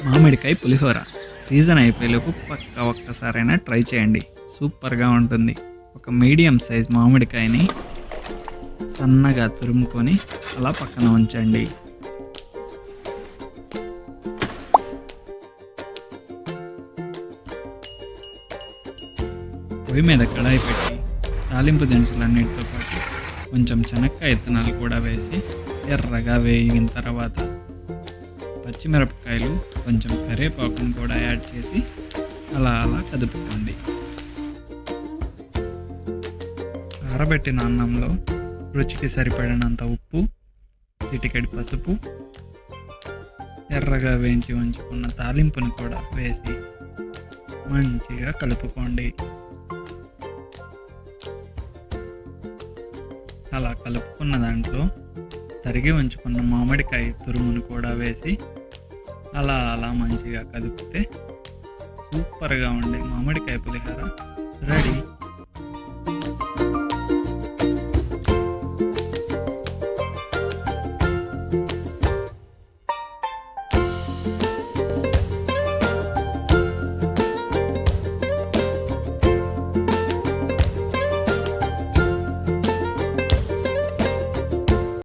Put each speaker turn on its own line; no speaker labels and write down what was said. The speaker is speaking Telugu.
మామిడికాయ పులిహోర సీజన్ అయిపోయేలోపు పక్కా ఒక్కసారైనా ట్రై చేయండి. సూపర్గా ఉంటుంది. ఒక మీడియం సైజ్ మామిడికాయని సన్నగా తురుముకొని అలా పక్కన ఉంచండి. పొయ్యి మీద కడాయి పెట్టి తాలింపు దినుసులన్నిటితో పాటు కొంచెం శనక్కాయ విత్తనాలు కూడా వేసి ఎర్రగా వేగిన తర్వాత పచ్చిమిరపకాయలు కొంచెం కరివేపాకును కూడా యాడ్ చేసి అలా కదుపుకోండి. ఆరబెట్టిన అన్నంలో రుచికి సరిపడినంత ఉప్పు, చిటికెడు పసుపు, ఎర్రగా వేయించి ఉంచుకున్న తాలింపును కూడా వేసి మంచిగా కలుపుకోండి. అలా కలుపుకున్న దాంట్లో తరిగి ఉంచుకున్న మామిడికాయ తురుమును కూడా వేసి అలా మంచిగా కదిపితే సూపర్గా ఉండే మామిడికాయ పులిహోర రెడీ.